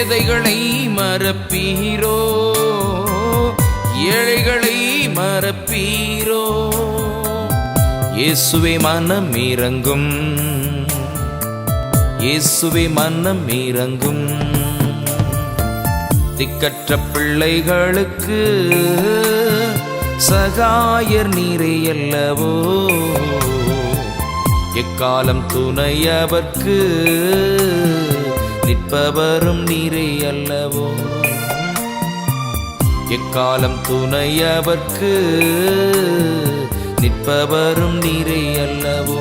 பேதைகளை மறப்பீரோ, ஏழைகளை மறப்பீரோ. இயேசுவே மனம் இறங்கும், இயேசுவே மனம் இறங்கும். திக்கற்ற பிள்ளைகளுக்கு சகாயர் நீரே அல்லவோ, எக்காலம் துணையவர்க்கு நிற்பவரும் நீரே அல்லவோ, எக்காலம் துணையவர்க்கு நிற்பவரும் நீரே அல்லவோ.